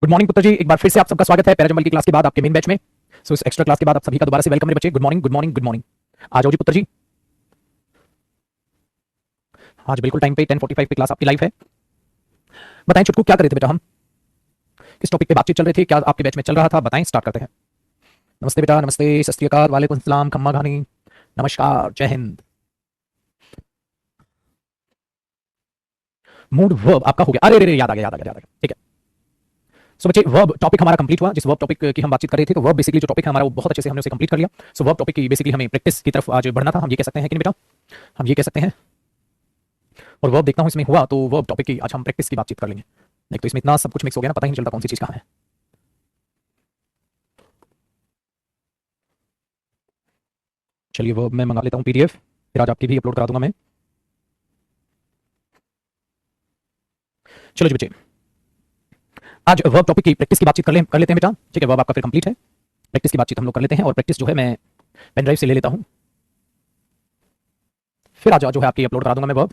Good morning पुत्र जी, एक बार फिर से आप सबका स्वागत है पैराजंबल की क्लास के बाद आपके मेन बैच में। इस एक्स्ट्रा क्लास के बाद आप सभी का दोबारा से वेलकम मेरे बच्चे। Good morning good morning good morning. आ जाओ जी पुत्र जी, आज बिल्कुल टाइम पे 10:45 पे क्लास आपकी लाइव है। बताएं छुटकू, क्या कर रहे थे बेटा, हम किस टॉपिक पे बातचीत चल रही थी, क्या आपके बैच में चल रहा था, बताएं, स्टार्ट करते हैं। नमस्ते बेटा, नमस्ते, सत श्री अकाल, वालेकुम सलाम, खम्मा घानी, नमस्कार, जय हिंद। मूड वर्ब आपका हो गया, अरे रे याद आ गया, ठीक है। सो बच्चे, वर्ब टॉपिक हमारा कंप्लीट हुआ। जिस वर्ब टॉपिक की हम बातचीत कर रहे थे, तो वर्ब बेसिकली जो टॉपिक है हमारा वो बहुत अच्छे से हमने उसे कंप्लीट कर लिया। सो वर्ब टॉपिक की बेसिकली हमें प्रैक्टिस की तरफ आज बढ़ना था, हम ये कह सकते हैं कि नहीं बेटा, हम ये कह सकते हैं। और वर्ब देखता हूं इसमें हुआ, तो वर्ब टॉपिक की आज हम प्रैक्टिस की बातचीत कर लेंगे। नहीं तो इसमें इतना सब कुछ मिक्स हो गया ना, पता ही नहीं चलता कौन सी चीज कहां है। चलिए वर्ब मैं मंगा लेता हूं पीडीएफ, फिर आज आपकी भी अपलोड करा दूंगा मैं। चलो जी बच्चे, आज वर्ब टॉपिक की प्रैक्टिस की बातचीत कर लेते हैं बेटा, ठीक है। वर्ब आपका फिर कंप्लीट है, प्रैक्टिस की बातचीत हम लोग कर लेते हैं। और प्रैक्टिस जो है मैं पेन ड्राइव से ले लेता हूं, फिर आज जो है आपकी अपलोड करा दूंगा मैं वर्ब।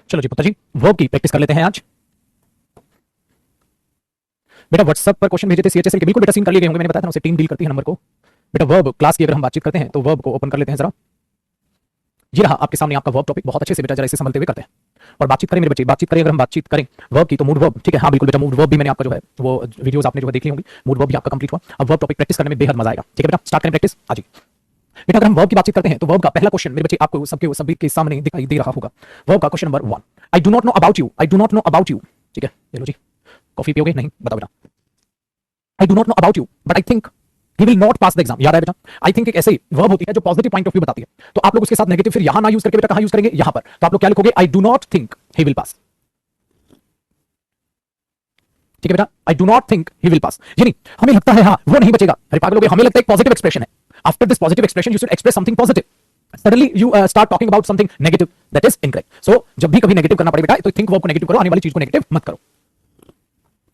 चलो जी पुत्र जी, वर्ब की प्रैक्टिस कर लेते हैं आज। बेटा व्हाट्सएप पर क्वेश्चन भेजे थे सीएचएसएल के, बिल्कुल बेटा सीन कर लिए गए होंगे, मैंने बताया था ना, उसे टीम डील करती है नंबर को। बेटा वर्ब क्लास की अगर हम बातचीत करते हैं तो वर्ब को ओपन कर लेते हैं जरा। ये रहा आपके सामने आपका वर्ब टॉपिक, बहुत अच्छे से बेटा जरा इसे संभलते हुए करते हैं और बातचीत करें मेरे बच्चे। बातचीत करें, अगर हम बातचीत करें वर्ब की, तो मूड वर्ब, ठीक है। हाँ बिल्कुल बेटा, मूड वर्ब भी मैंने आपका जो है वो वीडियोस आपने जो है देख ली होंगी, मूड वर्ब भी आपका कंप्लीट हुआ। अब वर्ब टॉपिक प्रैक्टिस करने में बेहद मजा आएगा, ठीक है बेटा। स्टार्ट करें प्रैक्टिस आज ही। बेटा अगर हम वर्ब की बातचीत करते हैं तो वर्ब का पहला क्वेश्चन मेरे बच्चे आपको सबके सभी के सामने दिखाई दे रहा होगा। वर्ब का question number 1, I do not know about you, I do not know about you, ठीक है। चलो जी, कॉफी पियोगे? नहीं, बताओ बेटा। आई do not know about you but I think he will not pass the exam. याद है बेटा, आई थिंक एक ऐसे वर्ब होती है जो पॉजिटिव पॉइंट ऑफ व्यू बताती है, तो आप लोग उसके साथ नेगेटिव फिर यहां ना यूज करके बेटा कहां यूज करेंगे, यहां पर। तो आप लोग क्या लिखोगे, आई do not think he will pass, ठीक है बेटा। आई do not think he will pass, यानी हमें लगता है, हाँ वो नहीं बचेगा। अरे पागल हो गए, हमें लगता है एक पॉजिटिव एक्सप्रेशन है। After this positive expression you should express something positive. Suddenly you start talking about something negative, that is incorrect. So जब भी कभी नेगेटिव करना पड़े बेटा, तो थिंक वर्ब को नेगेटिव करो, आने वाली चीज को नेगेटिव मत करो।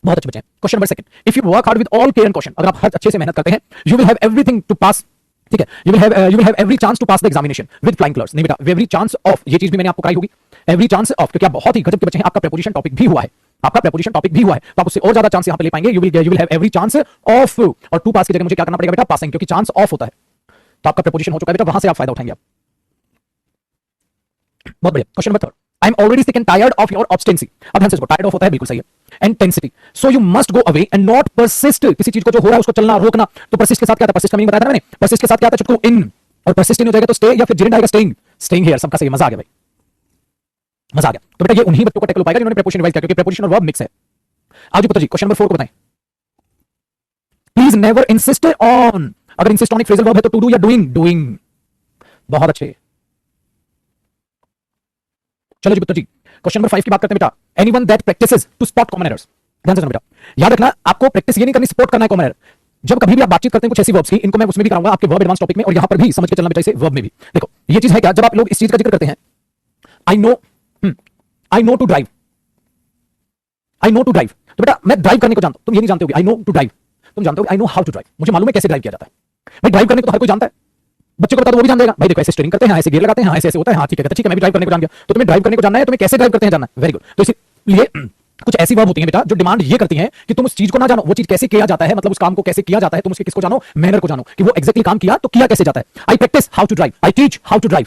बहुत अच्छे बच्चे। Question number 2, if you work hard with all care and caution, अगर आप हर अच्छे से मेहनत करते हैं, you will have everything to pass, ठीक है। You will have every chance to pass the examination with flying colours. नहीं बेटा, एवरी चांस ऑफ, ये चीज भी मैंने आपको कराई होगी, एवरी चांस ऑफ, क्योंकि आप बहुत ही गजब के बच्चे हैं, आपका प्रीपोजिशन टॉपिक भी हुआ है, आपका प्रीपोजिशन टॉपिक भी हुआ है, तो आप उससे और ज्यादा चांस यहां पे ले पाएंगे। You will have every chance of, और टू पास की जगह मुझे क्या करना पड़ेगा बेटा, पासिंग, क्योंकि चांस ऑफ होता है, तो आपका प्रीपोजिशन हो चुका है बेटा, वहां से आप फायदा उठाएंगे आप। बहुत बढ़िया। Question number 3, I am already sick and tired of your obstinacy. अब ध्यान से सुनो, टायर्ड ऑफ होता है, बिल्कुल सही है, intensity. So you must go away and not persist. किसी चीज को जो हो रहा है उसको चलना रोकना, तो परसिस्ट के साथ क्या था, परसिस्ट का मीनिंग बताया था मैंने, परसिस्ट के साथ क्या था चुटकू, इन, और परसिस्ट इन हो जाएगा तो स्टे, या फिर जिरेंट आएगा स्टेइंग, स्टेइंग हियर। सबका सही, मजा आ गया भाई, मजा आ गया। तो बेटा ये उन्हीं बच्चों को टैकल हो पाएगा जिन्होंने प्रीपोजिशन रिवाइज किया, क्योंकि प्रीपोजिशन और वर्ब मिक्स है। आज पुत्र जी क्वेश्चन नंबर 4 को बताएं। प्लीज नेवर इंसिस्ट ऑन, अगर इंसिस्ट ऑन एक फ्रेजल वर्ब है तो टू डू या डूइंग, डूइंग। बहुत अच्छे। चलो जी पुत्र जी, क्वेश्चन नंबर 5 की बात करते हैं बेटा। Anyone that practices to spot common errors. ध्यान से सुनो बेटा, याद रखना, आपको प्रैक्टिस ये नहीं करनी, स्पॉट करना है कॉमन एरर। जब कभी भी आप बातचीत करते हैं कुछ ऐसी वर्ब्स की, इनको मैं उसमें भी कराऊंगा आपके वर्ब एडवांस टॉपिक में, और यहां पर भी समझ के चलना बेटा इसे वर्ब में भी। देखो ये चीज है क्या, जब आप लोग इस चीज का जिक्र करते हैं, I know, I know to drive, I know to drive, तो बेटा मैं ड्राइव करने को जानता हूं, तुम ये नहीं जानते होगे। आई नो टू ड्राइव, तुम जानते हो I know how to drive, मुझे मालूम है कैसे ड्राइव किया जाता है। भाई ड्राइव करने को तो हर कोई जानता है, बच्चे को बता दो वो भी जान देगा, भाई देखो ऐसे स्टीयरिंग करते हैं, ऐसे गियर लगाते हैं, हाँ ऐसे ऐसे होता है, हाँ ठीक है, ठीक है मैं भी ड्राइव करने को जान गया। तो तुम्हें ड्राइव करने को जानना है, तुम्हें कैसे ड्राइव करते हैं जानना है, वेरी गुड। तो इसलिए कुछ ऐसी वर्ब होती हैं बेटा जो डिमांड ये करती हैं कि तुम उस चीज को ना जानो, वो चीज कैसे किया जाता है, मतलब उस काम को कैसे किया जाता है, तुम उसके किसको जानो, मैनर को जानो, कि वो एग्जैक्टली काम किया तो किया कैसे जाता है। I practice how to drive, I teach how to drive,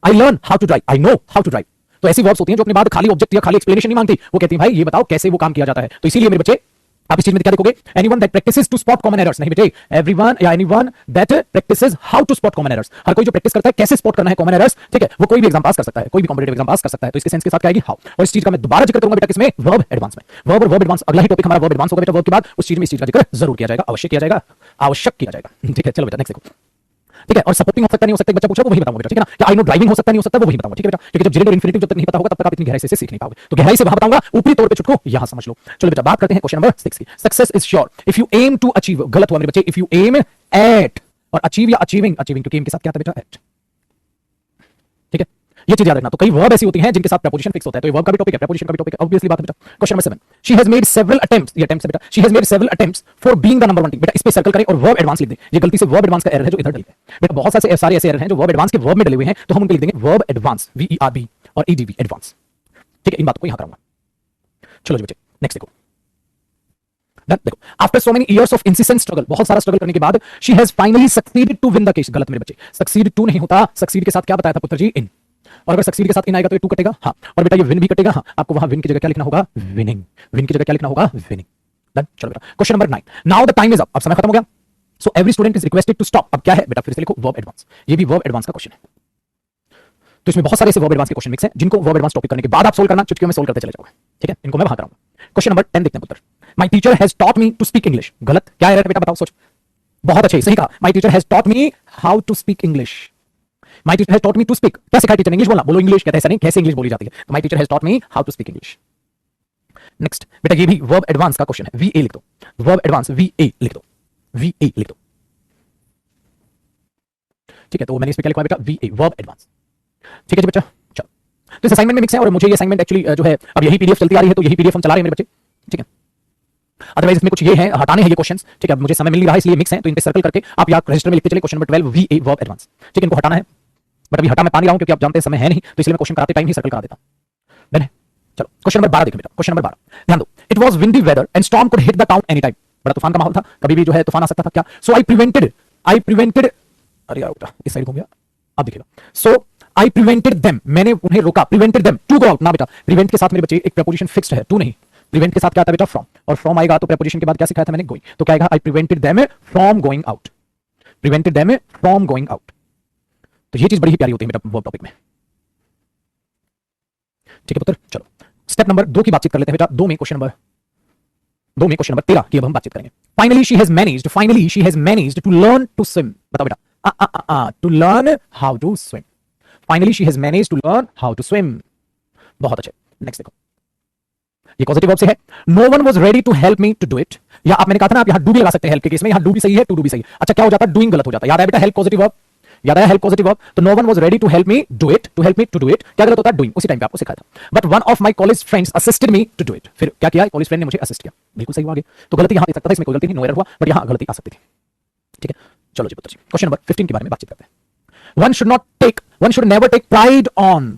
I learn how to drive, I know how to drive. तो ऐसी वर्ब्स होती हैं जो अपने बाद खाली ऑब्जेक्ट या खाली एक्सप्लेनेशन नहीं मांगती, वो कहती है भाई ये बताओ कैसे वो काम किया जाता है। तो इसीलिए मेरे बच्चे आप इस चीज में क्या लिखोगे, anyone that practices to spot common errors. नहीं बेटे, एवरीवन या anyone that practises how to spot common errors. हर कोई जो प्रैक्टिस करता है कैसे स्पॉट करना है कॉमन एरर्स, ठीक है, वो कोई भी एग्जाम पास कर सकता है, कोई भी कॉम्पिटिटिव एग्जाम पास कर सकता है। तो इसके सेंस के साथ क्या आएगी, हाउ। और इस चीज का मैं दोबारा जिक्र करूंगा बेटा किसमें, वर्ब एडवांस में। वर्ब और वर्ब एडवांस, अगला ही टॉपिक हमारा वर्ब एडवांस होगा बेटा। वर्ब के बाद उस चीज में इस चीज का जिक्र जरूर किया जाएगा, अवश्य किया जाएगा, आवश्यक किया जाएगा, ठीक है। चलो बेटा नेक्स्ट देखो, ठीक है। और सपोर्टिंग हो सकता नहीं हो सकता, बच्चा पूछ रहा है वो वही बताऊंगा बेटा, ठीक है ना। क्या आई नो ड्राइविंग हो सकता नहीं हो सकता, वो वही बताऊंगा, ठीक है बेटा। क्योंकि जब जिरेंट और इंफिनिटिव जब तक नहीं पता होगा तब तक आप इतनी गहराई से सीख नहीं पाओगे, तो गहराई से वहां बताऊंगा, ऊपरी तौर पे छुटको यहां समझ लो। चलो बेटा बात करते हैं क्वेश्चन नंबर 6 की। Success is sure if you aim to achieve, गलत हुआ मेरे बच्चे, इफ यू एम एट, और अचीव या अचीविंग, अचीविंग क्योंकि एम के साथ क्या था बेटा, एट, ठीक है। ये चीज याद रखना। तो कई वर्ब ऐसी होती हैं जिनके साथ preposition फिक्स होता है, तो ये वर्ब का भी टॉपिक है, preposition का भी टॉपिक है, ऑब्वियसली बात है बेटा। Question number 7, she has made several attempts, ये अटेम्प्ट्स है बेटा, she has made several attempts for being the number 1 team. बेटा इस पे सर्कल करें और वर्ब एडवांस लिख दें। ये गलती से वर्ब एडवांस का एरर है जो इधर डलता है बेटा। बहुत सारे ऐसे एरर हैं जो वर्ब एडवांस के वर्ब में डले हुए हैं, तो हम उनको लिख देंगे वर्ब एडवांस, VERB और EDV एडवांस। ठीक है, इन बातों को यहां कराऊंगा। चलो जी बच्चे नेक्स्ट देखो। देखो, after so many years of insistent struggle, बहुत सारा स्ट्रगल करने के बाद she has finally succeeded to win the case. गलत मेरे बच्चे, सक्सीड टू नहीं होता, सक्सीड के साथ क्या बताया था पुत्र जी? इन। और अगर सक्सीड के साथ इन आएगा तो ये टू कटेगा, हाँ। और बेटा ये विन भी कटेगा, हाँ। आपको वहां विन की जगह क्या लिखना होगा? विनिंग। विन की जगह क्या लिखना होगा? विनिंग। डन। चलो बेटा question number 9, now the time is up, अब समय खत्म हो गया। So every student is requested to stop. अब क्या है बेटा? फिर से लिखो वर्ब एडवांस। ये भी वर्ब एडवांस का क्वेश्चन है, तो इसमें बहुत सारे ऐसे वर्ब एडवांस के क्वेश्चन मिक्स हैं जिनको वर्ब एडवांस टॉपिक करने के बाद आप सोल्व करना, चुटकियों में सोल्व करते चले जाओगे। ठीक है, इनको मैं वहां कराऊंगा। क्वेश्चन नंबर 10 देखते हैं पुत्र। My teacher has taught me to speak English. गलत, क्या एरर है बेटा? बताओ, सोच। बहुत अच्छे, सही कहा। My teacher has taught me how to speak English. My teacher has taught me to speak, क्या सिखाया टीचर ने? इंग्लिश बोलना। बोलो इंग्लिश, कहते हैं ऐसा नहीं, कैसे इंग्लिश बोली जाती है। तो my teacher has taught me how to speak English. Next बेटा ये भी वर्ब एडवांस का क्वेश्चन है, VA लिख दो। वर्ब एडवांस VA लिख दो, VA लिख दो। ठीक है, तो मैंने इस पे क्या लिखा बेटा? VA, verb advance. ठीक है जी बच्चा, चलो। तो इस असाइनमेंट में मिक्स है और मुझे ये असाइनमेंट एक्चुअली जो है अब यही PDF चलती आ रही है, तो यही PDF हम चला रहे हैं मेरे बच्चे। ठीक है, अदरवाइज इसमें कुछ ये है, हटाने हैं ये क्वेश्चंस। ठीक है, मुझे समय मिल नहीं रहा है इसलिए मिक्स है, तो इन पे सर्कल करके आप यहाँ रजिस्टर में लिखते चले। Question number 12 VA, verb advance. ठीक है, इनको हटाना है, बट अभी हटा मैं पा नहीं रहा हूं क्योंकि आप जानते हैं समय है नहीं, तो इसलिए मैं क्वेश्चन कराते टाइम ही सर्कल करा देता हूं। डन है, चलो क्वेश्चन नंबर 12 देखें बेटा। क्वेश्चन नंबर 12 ध्यान दो। It was windy weather and storm could hit the town any time. बड़ा तूफान का माहौल था, कभी भी जो है तूफान आ सकता था। क्या? सो आई प्रिवेंटेड, अरे यार बेटा इस साइड घूम गया, अब देखिएगा। सो आई प्रिवेंटेड देम, मैंने उन्हें रोका। Prevented them to go out ना बेटा, प्रिवेंट के साथ मेरे बच्चे एक प्रीपोजिशन फिक्स्ड है, टू नहीं। प्रिवेंट के साथ क्या आता है बेटा? फ्रॉम, और फ्रॉम आएगा तो प्रीपोजिशन के बाद क्या सिखाया था मैंने? गोइंग। तो क्या आएगा? I prevented them from going out, prevented them from going out. तो ये चीज बड़ी ही प्यारी होती है बेटा वर्ब टॉपिक में। ठीक है पुत्र, चलो स्टेप नंबर 2 की बातचीत कर लेते हैं बेटा। 2 में क्वेश्चन नंबर 13 की अब हम बातचीत करेंगे। Finally she has managed to learn to swim. बताओ बेटा, to learn how to swim. Finally she has managed to learn how to swim. बहुत अच्छे, नेक्स्ट देखो। ये पॉजिटिव वर्ब से है। No one was ready to help me to do it. या आप, मैंने कहा था ना, आप यहां डू भी लगा सकते हैं हेल्प के केस में। यहां डू भी सही है, टू डू भी सही है। अच्छा क्या हो जाता है? डूइंग गलत हो जाता है। याद आया बेटा? हेल्प पॉजिटिव वर्ब, याद आया? Help positive verb. तो no one was ready to help me do it, to help me to do it क्या गलत होता है? डूइंग। उसी टाइम पे आपको सिखाया था। But one of my college friends assisted me to do it. फिर क्या किया? कॉलेज फ्रेंड ने मुझे असिस्ट किया। बिल्कुल सही हुआ आगे। तो गलती यहां दे सकता था, इसमें कोई गलती नहीं, नो एरर हुआ, बट यहां गलती आ सकती थी। ठीक है, चलो जी पुत्र जी क्वेश्चन नंबर 15 के बारे में बातचीत करते हैं। One should never take pride on.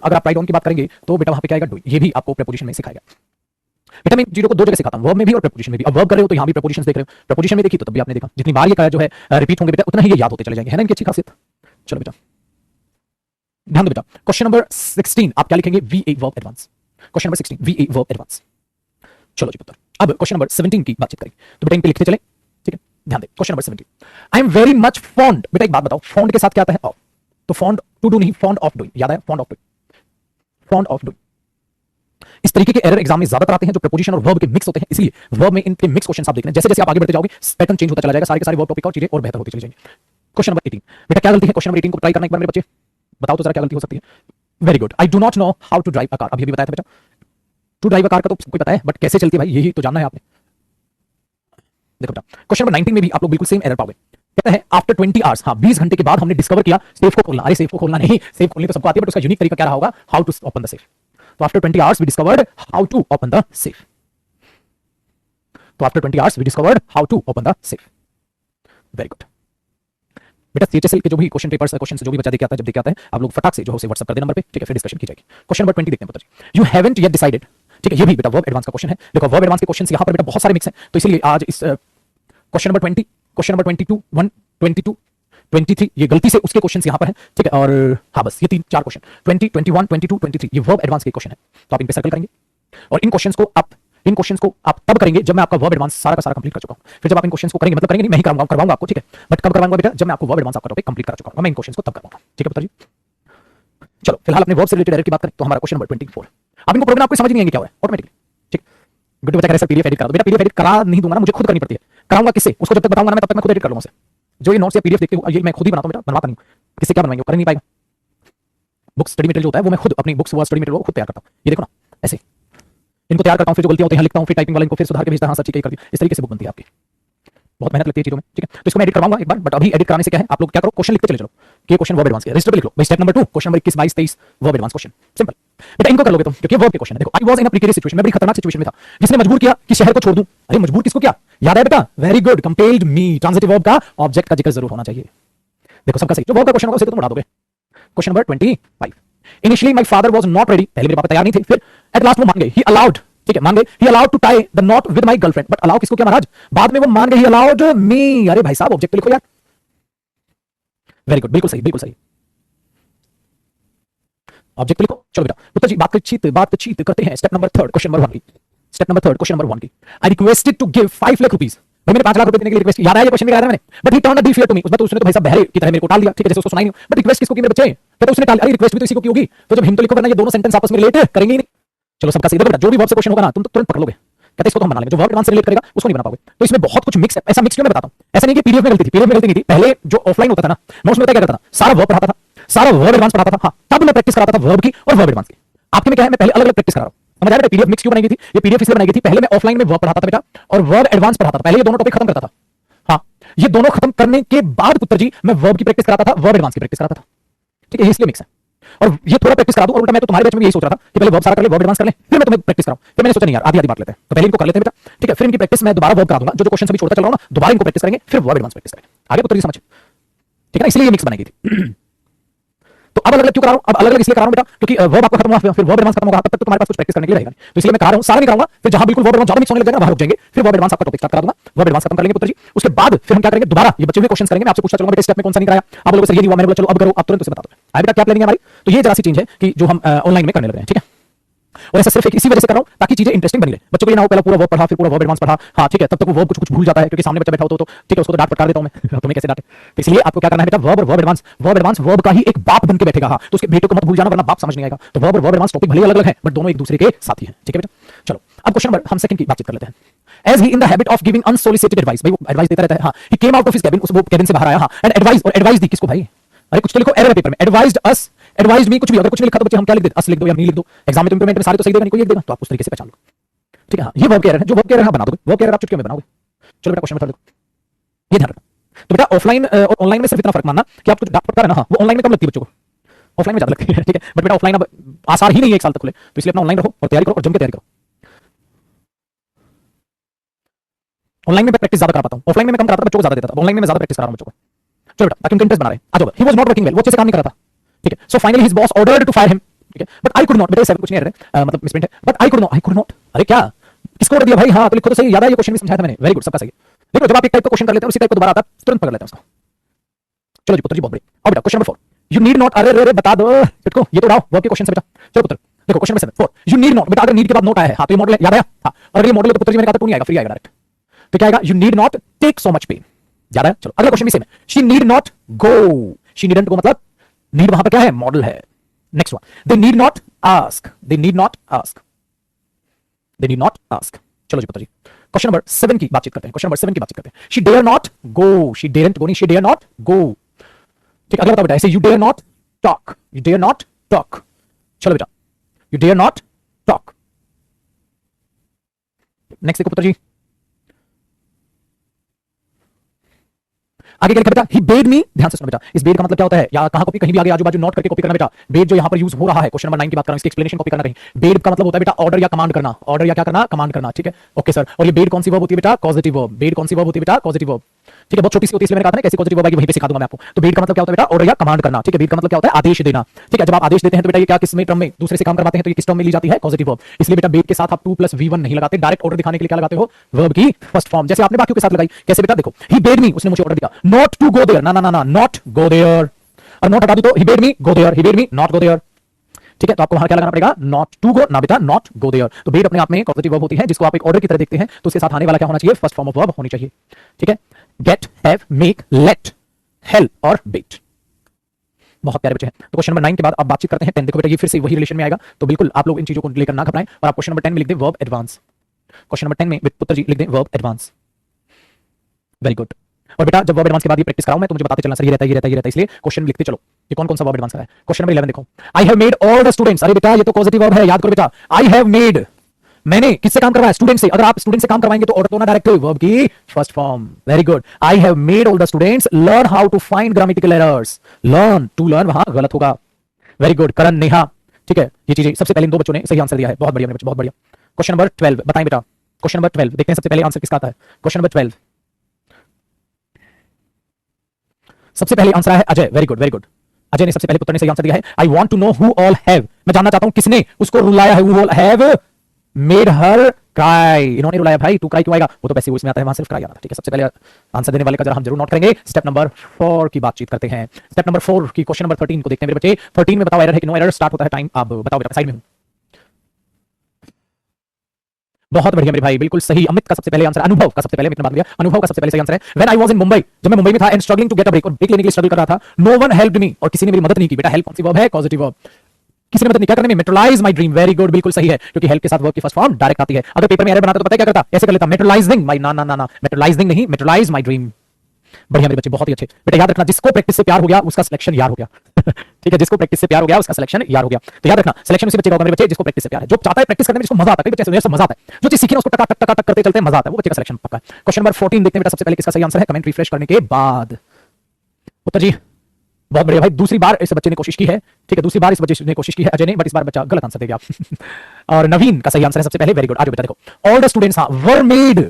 अगर आप प्राइड ऑन की बात करेंगे तो बेटा वहां पे क्या आएगा? डूइंग। ये भी आपको प्रीपोजिशन में सिखाएगा बेटा। मैं चीजों को 2 जगह सिखाता हूं, वर्ब में भी और प्रीपोजिशन में भी। अब वर्ब कर रहे हो तो यहां भी प्रीपोजिशंस देख रहे हो, प्रीपोजिशन में देखी तो तब भी आपने देखा। जितनी बार ये जो है रिपीट होंगे बेटा उतना ही ये याद होते चले जाएंगे, है ना इनकी अच्छी खासियत। चलो बेटा ध्यान दो बेटा। क्वेश्चन नंबर 16 आप क्या लिखेंगे? VA, verb advance. Question number 16 VA, verb advance. चलो जी पुत्र, अब क्वेश्चन नंबर 17 की बातचीत करेंगे, तो बेटा इन पे लिखते चले। ठीक है, ध्यान दे। Question number 17, I am very much fond. बेटा एक बात बताओ, फॉन्ड के साथ क्या आता है? ऑफ। तो फॉन्ड टू डू नहीं, फॉन्ड ऑफ डूइंग। याद आया? Fond of doing, fond of doing. इस तरीके के एरर एग्जाम में ज्यादातर आते हैं जो प्रपोजिशन और वर्ब के मिक्स होते हैं, इसलिए वर्ब में इनके मिक्स क्वेश्चन आप देख रहे हैं। जैसे जैसे आप आगे बढ़ते जाओगे पैटर्न चेंज होता चला जाएगा, सारे के सारे वर्ब टॉपिक और चीजें और बेहतर होती चली जाएंगी। क्वेश्चन नंबर 18 बेटा क्या गलती है? क्वेश्चन नंबर 18 को ट्राई करना एक बार मेरे बच्चे, बताओ तो जरा क्या गलती हो सकती है? Very good. I do not know how to drive a car. अभी भी बताया था बेटा, टू ड्राइव अ कार का तो सबको पता है, बट कैसे चलती है भाई यही तो जानना है आपने। देखो बेटा क्वेश्चन नंबर 19 में भी आप लोग बिल्कुल सेम एरर पाओगे। कहता है आफ्टर 20 आवर्स, हाँ 20 घंटे के बाद हमने डिस्कवर किया सेफ को खोलना। अरे सेफ को खोलना नहीं, सेफ खोलनी तो सबको आती है, बट उसका यूनिक तरीका क्या रहा होगा? How to open the safe. तो after 20 hours we discovered how to open the safe. तो after 20 hours we discovered how to open the safe. Very good बेटा। CHSL के जो भी क्वेश्चन पेपर्स, क्वेश्चन जो भी बच्चा देके आता है, जब देके आता है आप लोग फटाक से जो है उसे व्हाट्सएप कर दे नंबर पे। ठीक है, फिर डिस्कशन की जाएगी। क्वेश्चन नंबर 20 देखते हैं पुत्र। You haven't yet decided. ठीक है, ये भी बेटा वर्ब एडवांस का क्वेश्चन है। देखो वर्ब एडवांस के क्वेश्चंस यहां पर बेटा बहुत सारे मिक्स हैं, तो इसलिए आज इस क्वेश्चन नंबर 20, क्वेश्चन नंबर 22, 1, 22, 23 ये गलती से उसके क्वेश्चंस यहां पर हैं। ठीक है, और हाँ बस ये 3-4 क्वेश्चन 20, 21, 22, 23 ये वर्ब एडवांस के क्वेश्चन है, तो आप इन पे सर्कल करेंगे। और इन क्वेश्चंस को आप तब करेंगे जब मैं आपका वर्ब एडवांस सारा का सारा कंप्लीट कर चुका हूं। फिर जब आप इन क्वेश्चंस को करेंगे, मतलब करेंगे नहीं, मैं ही करवाऊंगा आपको। ठीक है, बट कब करवाऊंगा बेटा? जब मैं आपको वर्ब एडवांस आपका टॉपिक कंप्लीट कर चुका हूं, मैं इन क्वेश्चंस को तब करवाऊंगा। ठीक है पुत्र जी, चलो फिलहाल अपने वर्ब से रिलेटेड एरर की बात करें तो हमारा क्वेश्चन नंबर 24। अब इनको प्रोग्राम आपको समझ नहीं आएंगे क्या हो रहा है ऑटोमेटिकली। ठीक, गुड बच्चा कह रहा है PDF एडिट करा दो। बेटा PDF एडिट करा नहीं दूंगा ना, मुझे खुद करनी पड़ती है। कराऊंगा किससे? उसको जब तक बताऊंगा ना मैं, तब तक मैं खुद एडिट कर लूंगा उसे। जो ये नोट्स या PDF देखते हो ये मैं खुद ही बनाता हूं बेटा, बनवाता नहीं। किससे क्या बनवाएंगे? कर नहीं पाएगा। बुक्स स्टडी मटेरियल जो होता है वो मैं खुद अपनी बुक्स व स्टडी मटेरियल खुद तैयार करता हूं। ये देखो ना ऐसे इनको तैयार करता हूं, फिर जो गलतियां होती हैं लिखता हूं, फिर टाइपिंग वाला इनको फिर सुधार के भेजता हूं, हाँ सर ठीक है कर दिया। इस तरीके से बुक बनती है आपकी, बहुत मेहनत लगती है चीजों में। ठीक है, तो इसको मैं एडिट करवाऊंगा एक बार, बट अभी एडिट कराने से क्या है, आप लोग क्या करो क्वेश्चन लिखते चले चलो। के क्वेश्चन वर्ब एडवांस के रजिस्टर पे लिख लो भाई। Step number 2 question number 21 22 23 verb advance question, simple बेटा। इनको कर लोगे तुम क्योंकि वर्ब के क्वेश्चन है। देखो, आई was in a precarious situation, मैं बड़ी खतरनाक सिचुएशन में था जिसने मजबूर किया कि शहर को छोड़ दूं। अरे मजबूर किसको किया, याद है बेटा? वेरी गुड, कंपेल्ड मी। ट्रांजिटिव वर्ब का ऑब्जेक्ट का जिक्र जरूर होना चाहिए। देखो सबका सही, जो वर्ब का क्वेश्चन होगा उसे तो तुम उड़ा दोगे। Question number 25, initially my father was not ready, पहले मेरे पापा तैयार नहीं थे, फिर एट लास्ट वो मान गए। ही अलाउड, ठीक है मान गए, he allowed to tie the knot with my girlfriend, but allow किसको किया महाराज? बाद में वो मान गए, ही अलाउड मी। अरे भाई साहब ऑब्जेक्ट लिखो यार। वेरी गुड, बिल्कुल सही, बिल्कुल सही, ऑब्जेक्ट लिखो। चलो बेटा पुत्र जी बातचीत करते हैं। स्टेप नंबर 3 क्वेश्चन नंबर 1 की, स्टेप नंबर 3 क्वेश्चन नंबर 1 की। I requested to give 5 lakh rupees, भाई मैंने 5 लाख रुपए देने के लिए रिक्वेस्ट, याद है ये क्वेश्चन निकाला था मैंने, but he turned a deaf ear to me. उस बात उसने तो भाई साहब बहरे की तरह मेरे को टाल दिया, ठीक है, जैसे उसको सुनाई नहीं। बट रिक्वेस्ट किसको की मेरे बच्चे? कहते उसने टाल, अरे रिक्वेस्ट भी तो इसी को की होगी। तो जब हिम तो लिखो वरना ये दोनों सेंटेंस आपस में रिलेट करेंगे ही नहीं। चलो सबका सही। बेटा जो भी वर्ब से क्वेश्चन होगा ना तुम तो तुरंत पकड़ लोगे। कहते इसको तो हम बना लेंगे, जो वर्ब एडवांस से रिलेट करेगा उसको नहीं बना पाओगे। तो इसमें बहुत कुछ मिक्स है, ऐसा मिक्स क्यों मैं बताता हूं। ऐसा नहीं कि पीडीएफ में गलती थी, पीडीएफ में गलती नहीं थी। पहले जो ऑफलाइन होता था ना, मैं उसमें क्या करता था, सारा वर्ब पढ़ाता था, सारा वर्ब एडवांस पढ़ाता था। हाँ, तब मैं प्रैक्टिस कराता था वर्ब की और वर्ब एडवांस की। आपके में क्या है, मैं पहले अलग अलग प्रैक्टिस करा रहा हूं। समझ आ रहा है? पीडीएफ मिक्स क्यों बनाई गई थी? ये पीडीएफ इसलिए बनाई गई थी, पहले मैं ऑफलाइन में वर्ब पढ़ाता था बेटा और वर्ब एडवांस पढ़ाता था। पहले ये दोनों टॉपिक खत्म करता था। हाँ, ये दोनों खत्म करने के बाद पुत्र जी मैं वर्ब की प्रैक्टिस कराता था, वर्ब एडवांस की प्रैक्टिस कराता था। ठीक है, इसलिए मिक्स है। और ये थोड़ा प्रैक्टिस करा दूं, और उल्टा मैं तो तुम्हारे बैच में यही सोच रहा था कि पहले वर्ब सारा कर ले, वर्ब एडवांस कर ले, फिर मैं तुम्हें प्रैक्टिस कराऊं। फिर मैंने सोचा नहीं यार, आधी आधी बात लेते हैं, तो पहले इनको कर लेते हैं बेटा, ठीक है। फिर इनकी प्रैक्टिस मैं दोबारा वर्ब करा दूंगा, जो क्वेश्चन अभी छोड़ता चल रहा हूं ना, दोबारा इनको प्रैक्टिस करेंगे, फिर वर्ब एडवांस प्रैक्टिस करेंगे। आगे पुत्र जी समझ, ठीक है ना, इसलिए ये मिक्स बनाई गई थी। तो अब अलग अलग क्यों करा रहा हूं? अब अलग अलग इसलिए करा रहा हूं बेटा क्योंकि वर्ब आपका खत्म हुआ, फिर वर्ब एडवांस खत्म होगा, तब तक तो तुम्हारे पास कुछ प्रैक्टिस करने के लिए रहेगा। तो इसलिए मैं करा रहा हूं, सारा नहीं कराऊंगा। फिर जहां बिल्कुल वर्ब एडवांस ज्यादा मिक्स होने लग जाएगा वहां रुक जाएंगे, फिर वर्ब एडवांस आपका टॉपिक स्टार्ट करा दूंगा, वर्ब एडवांस खत्म कर लेंगे पुत्र जी। उसके बाद फिर हम क्या करेंगे, दोबारा ये बचे हुए क्वेश्चंस करेंगे। मैं आपसे पूछता चलूंगा बेटा स्टेप में कौन सा नहीं कराया, आप लोगों से ये नहीं हुआ, मैंने बोला चलो अब करो, आप तुरंत उसे बता दो। आगे बेटा क्या प्लानिंग है हमारी, तो ये जरा सी चेंज है कि जो हम ऑनलाइन में करने लग रहे हैं, ठीक है। और ऐसा सिर्फ इसी वजह से कर रहा हूं ताकि चीजें इंटरेस्टिंग बनी रहे। बच्चों को ये ना हो पहले पूरा वर्ब पढ़ा फिर पूरा वर्ब एडवांस पढ़ा, हाँ ठीक है, तब तक वो वर्ब कुछ भूल जाता है क्योंकि सामने बच्चा बैठा हो तो ठीक है, उसको तो डांट फटकार देता हूं मैं, तुम्हें कैसे डांटे। तो इसलिए आपको क्या करना है बेटा, वर्ब और वर्ब एडवांस वर्ब का ही एक बाप बन के बैठेगा। हाँ, तो उसके बेटे को मत भूल जाना वरना बाप समझ नहीं आएगा। तो वर्ब और वर्ब एडवांस टॉपिक भले अलग अलग है बट दोनों एक दूसरे के साथी हैं, ठीक है बेटा। चलो अब क्वेश्चन नंबर हम सेकंड की बातचीत कर लेते हैं। As he in the habit of giving unsolicited advice, भाई वो एडवाइस देता रहता है। हाँ, he came out of his cabin, उस वो कैबिन से बाहर आया। हाँ, एंड एडवाइस, और एडवाइस दी किसको भाई? अरे कुछ तो लिखो एरर पेपर में, एडवाइज्ड अस, एडवाइज्ड मी, कुछ भी। अगर कुछ नहीं लिखा तो बच्चे हम क्या लिख देते, अस लिख दो या मी लिख दो। एग्जाम में तो इंप्रूवमेंट में सारे तो सही देगा, नहीं कोई एक देगा, तो आप उस तरीके से पहचान लो, ठीक है। हाँ, ये वर्ब के एरर है, जो वर्ब के एरर है बना दोगे, वर्ब के एरर आप चुटकियों में बनाओगे। चलो बेटा क्वेश्चन नंबर 3 देखो, ये ध्यान रखना। तो बेटा ऑफलाइन और ऑनलाइन में सिर्फ इतना फर्क मानना कि आप कुछ डांट फटकार है ना, हाँ, वो ऑनलाइन में कम लगती है बच्चों को, ऑफलाइन में ज्यादा लगती है, ठीक है। बट बेटा ऑफलाइन अब आसार ही नहीं है एक साल तक खुले, तो इसलिए अपना ऑनलाइन रहो और तैयारी करो और जम के तैयारी करो। ऑनलाइन में मैं प्रैक्टिस ज्यादा करा पाता हूं, ऑफलाइन में मैं कम कराता था, बच्चों को ज्यादा देता था। ऑनलाइन में मैं ज्यादा प्रैक्टिस करा रहा हूं बच्चों को। चलो बेटा ताकि उनका इंटरेस्ट बना रहे। आ जाओ, he was not working well, वो अच्छे से काम नहीं कर रहा था, ठीक है। So finally his boss ordered to fire him, ठीक है। बट आई कुड नॉट, बेटा सब कुछ नहीं है, मतलब मिसप्रिंट है। बट आई कुड नॉट, अरे क्या किसको ऑर्डर दिया भाई? हाँ तो लिखो तो सही, याद है ये क्वेश्चन भी समझाया था मैंने। वेरी गुड, सबका सही। देखो जब आप एक टाइप का क्वेश्चन कर लेते हैं उसी टाइप को दोबारा आता है तुरंत पकड़ लेते हैं उसको। चलो जी पुत्र जी बहुत बढ़िया। अब बेटा question number 4, you need not, अरे बता दो को, ये तो उड़ाओ वर्ब के क्वेश्चन से बेटा। चलो पुत्र देखो question number 4, you need not, बेटा अगर नीड के बाद नॉट आया है, हाँ तो ये मॉडल याद आया। हाँ, और ये मॉडल तो पुत्र जी मैंने कहा था टू नहीं आएगा, फ्री आएगा डायरेक्ट। तो क्या आएगा, you need not take so much pain, याद है। चलो अगला क्वेश्चन भी सेम है, she need not go, she needn't go मतलब नीड वहां पर क्या है, मॉडल है। Next one, they need not ask, they need not ask, they need not ask. चलो जी पुत्र जी क्वेश्चन नंबर 7 की बातचीत करते हैं, क्वेश्चन नंबर 7 की बातचीत करते हैं। She dare not go, she daren't go नहीं, शी डेयर नॉट गो, ठीक। अगला बताओ बेटा, ऐसे you dare not talk, you dare not talk. चलो बेटा you dare not talk. Next देखो पुत्र जी, आगे क्या लिखा बेटा, ही बेड मी, ध्यान से सुनो बेटा, इस बेड का मतलब क्या होता है, या कहां कॉपी, कहीं भी आगे आजू बाजू नोट करके कॉपी करना बेटा। बेड जो यहां पर यूज हो रहा है, क्वेश्चन नंबर 9 की बात कर रहा हूं, इसकी एक्सप्लेनेशन कॉपी करना कहीं। बेड का मतलब होता है बेटा ऑर्डर या कमांड करना, ऑर्डर या क्या करना, कमांड करना, ठीक है। ओके सर, और ये बेड कौन सी वर्ब होती है बेटा, कॉजेटिव वर्ब। बेड कौन सी वर्ब होती है बेटा, कॉजेटिव वर्ब, ठीक है। बहुत छोटी सी होती है, इसलिए मैंने कहा था कैसे पॉजिटिव वर्ब आएगी वहीं पे सिखा दूंगा मैं आपको। तो बेड का मतलब क्या होता है बेटा, ऑर्डर या कमांड करना, ठीक है। बेड का मतलब क्या होता है, आदेश देना, ठीक है। जब आप आदेश देते हैं तो बेटा ये क्या किस में टर्म में दूसरे से काम करवाते हैं, तो ये किस टर्म में ली जाती है, पॉजिटिव वर्ब। इसलिए बेटा बेड के साथ आप 2 + V1 नहीं लगाते, डायरेक्ट ऑर्डर दिखाने के लिए क्या लगाते हो, वर्ब की फर्स्ट फॉर्म, जैसे आपने बाकियों के साथ लगाई। कैसे बेटा, देखो ही बेड मी, उसने मुझे ऑर्डर दिया, नॉट टू गो देयर, ना ना ना, नॉट गो देयर, और नॉट हटा दो तो he bade me go there, he bade me not go there, ठीक है। तो आपको वहां क्या लगाना पड़ेगा, नॉट टू गो, ना बेटा नॉट गो देयर। तो बेड अपने आप में पॉजिटिव वर्ब होती है, जिसको आप एक ऑर्डर की तरह देखते हैं, तो उसके साथ आने वाला क्या होना चाहिए, फर्स्ट फॉर्म ऑफ वर्ब होनी चाहिए, ठीक है। Get, have, make, let, help और बेट, बहुत प्यारे बच्चे हैं। तो क्वेश्चन नंबर 9 के बाद आप बातचीत करते हैं 10। देखो बेटा ये फिर से वही रिलेशन में आएगा, तो बिल्कुल आप लोग इन चीजों को लेकर ना घबराएं, और आप क्वेश्चन नंबर 10 में लिख दें वर्ब एडवांस। क्वेश्चन नंबर 10 में पुत्र जी लिख दें वर्ब एडवांस। Very good. और बेटा जब वर्ब एडवांस के बाद ये प्रैक्टिस कराऊं मैं तो मुझे बताते चलना सर ये रहता है, ये रहता है, ये रहता है, इसलिए क्वेश्चन लिखते चलो कि कौन कौन सा वर्ब एडवांस का है। क्वेश्चन नंबर 11 देखो, आई have made all the students, अरे बेटा ये तो पॉजिटिव वर्ब है, याद करो बेटा, आई हैव मेड, मैंने किससे काम करवाया? स्टूडेंट से। अगर आप स्टूडेंट से काम करवाएंगे तो ऑर्डर तो ना डायरेक्ट वर्ब की first form. Very good. I have made all the students learn how to find grammatical errors. Learn, to learn वहां गलत होगा। Very good. करण, नेहा, ठीक है, ये चीजें सबसे पहले इन दो बच्चों ने सही आंसर दिया है। बहुत बढ़िया मेरे बच्चे, बहुत बढ़िया। क्वेश्चन नंबर 12 बताएं बेटा। क्वेश्चन नंबर 12 देखते हैं सबसे पहले आंसर किसका आता है। क्वेश्चन नंबर 12 सबसे पहले आंसर है Ajay. Very good, very good. Ajay ने सबसे पहले पुत्र ने सही आंसर दिया है। I want to know who all have, मैं जानना चाहता हूं किसने उसको रुलाया है। Who all have made her cry. इन्होंने रुलाया। भाई तू क्राई क्यों आएगा, वो तो पैसे उसमें आता है, वहां सिर्फ क्राई आता है। ठीक है, सबसे पहले आंसर देने वाले का जरा हम जरूर नोट करेंगे। स्टेप नंबर 4 की बातचीत करते हैं। स्टेप नंबर 4 की क्वेश्चन नंबर 13 को देखते हैं मेरे बच्चे। 13 में बताओ एरर है कि नो एरर। स्टार्ट होता है टाइम। आप बताओ बेटा, साइड में हूं। बहुत बढ़िया मेरे भाई, बिल्कुल सही। अमित का सबसे पहले आंसर, अनुभव का सबसे पहले, अमित ने बात किया, अनुभव का सबसे पहले सही आंसर है। When I was in Mumbai, जब मैं मुंबई में था and struggling to get a break, और ब्रेक लेने के लिए स्ट्रगल कर रहा था, नो वन हेल्प्ड मी, और किसी ने मेरी मदद नहीं की। बेटा हेल्प कौन सी वर्ब है? Positive verb. किसी ने मदद नहीं क्या करने में? मेट्रोलाइज माय ड्रीम। वेरी गुड, बिल्कुल सही है, क्योंकि हेल्प के साथ वर्ब की फर्स्ट फॉर्म डायरेक्ट आती है। अगर पेपर में एरर बनाता तो पता क्या करता? ऐसे कर लेता, मेट्रोलाइजिंग माय, ना ना ना ना, मेट्रोलाइजिंग नहीं, मेट्रोलाइज माय ड्रीम। बढ़िया मेरे बच्चे, बहुत ही अच्छे। बेटा याद रखना, जिसको प्रैक्टिस से प्यार हो गया उसका सिलेक्शन यार हो गया। ठीक है, जिसको प्रैक्टिस से प्यार हो गया उसका सिलेक्शन यार हो गया। तो याद रखना, सिलेक्शन उसी बच्चे का होगा मेरे बच्चे जिसको प्रैक्टिस से प्यार है, जो चाहता है प्रैक्टिस करने में, जिसको मजा आता है। बच्चे से मजा आता है, जो चीज सीखी ना उसको टका टक टका टक करते चलते मजा आता है, वो बच्चे का सिलेक्शन पक्का है। क्वेश्चन नंबर 14 देखते हैं बेटा, सबसे पहले किसका सही आंसर है कमेंट रिफ्रेश करने के बाद। उत्तर जी बहुत बढ़िया भाई, दूसरी बार इस बच्चे ने कोशिश की है। ठीक है, दूसरी बार इस बच्चे ने कोशिश की है अजय ने, बट इस बार बच्चा गलत आंसर दे गया। और नवीन का सही आंसर है सबसे पहले। Very good. आज बेटा देखो, all the students were made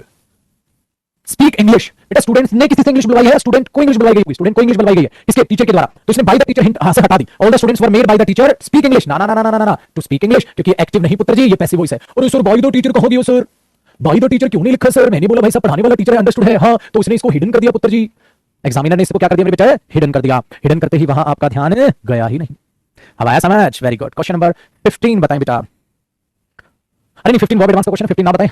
speak English. बेटा स्टूडेंट ने किसी से इंग्लिश बुलवाई है? स्टूडेंट को इंग्लिश बुलवाई गई, स्टूडेंट को इंग्लिश बुलवाई गई है इसके टीचर के द्वारा। तो इसने बाय द टीचर हिंट से हटा दी। All the students were made by the teacher speak English. ना ना ना ना ना ना, टू स्पीक इंग्लिश, क्योंकि एक्टिव नहीं पुत्र जी, ये पैसिव वॉइस है। और सर बाय द टीचर कहोगे सर, बाय द टीचर क्यों नहीं लिखा सर? मैंने बोला भाई सब पढ़ाने वाला टीचर है, अंडरस्टूड है। हाँ, तो उसने इसको हिडन कर दिया पुत्र जी। एग्जामिनर ने इसको क्या कर दिया मेरे बेटा? हिडन कर दिया। हिडन करते ही वहां आपका ध्यान गया ही नहीं। अब आया समझ? Very good. क्वेश्चन नंबर 15 बताएं बेटा। अरे नहीं, 15 वर्ब एडवांस का क्वेश्चन, 15 ना बताएं,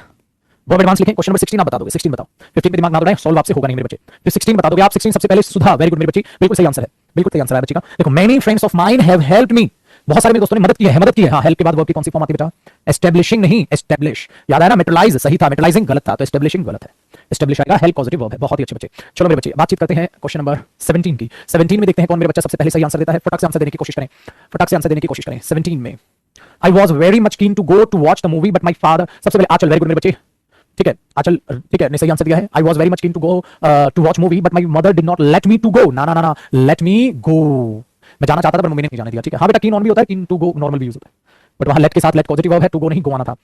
वर्ब एडवांस लिखें। क्वेश्चन नंबर 16 आप बता दोगे। 16 बताओ, 15 पे दिमाग ना दौड़ाएं, सॉल्व आपसे होगा नहीं मेरे बच्चे। फिर 16 बता दोगे आप। 16 सबसे पहले सुधा। वेरी गुड मेरे बच्चे, बिल्कुल सही आंसर है, बिल्कुल सही आंसर है बच्चे का। देखो, many friends of mine have helped me, बहुत सारे मेरे दोस्तों ने मदद की है, मदद की है। हाँ, हेल्प के बाद वर्ब की कौन सी फॉर्म आती है बेटा? एस्टैब्लिशिंग नहीं, एस्टैब्लिश। याद आया ना, मेट्रोलाइज सही था, मेट्रोलाइजिंग गलत था, तो एस्टैब्लिशिंग गलत है। एस्टैब्लिश आएगा, हेल्प पॉजिटिव वर्ब है। बहुत ही अच्छे बच्चे। चलो मेरे बच्चे, बातचीत करते हैं क्वेश्चन नंबर 17 की। 17 में देखते हैं कौन मेरे बच्चा सबसे पहले सही आंसर देता है। फटाक से आंसर देने की कोशिश करें, फटाक से आंसर देने की कोशिश करें। 17 में I was very much keen to go to watch the movie but my father. सबसे पहले आचल। वेरी गुड मेरे बच्चे, ठीक है, आचल, ठीक है, ने सही आंसर दिया है। I was very much keen to go to watch movie but my mother did not let me to go. ना ना ना ना, लेट मी गो, मैं जाना चाहता था पर मम्मी ने नहीं जाने दिया। ठीक है, हाँ बेटा, कीन ऑन भी होता है, कीन टू गो नॉर्मल भी यूज होता है, बट वहां लेट के साथ लेट पॉजिटिव वर्ब है, टू गो नहीं, गो आना था।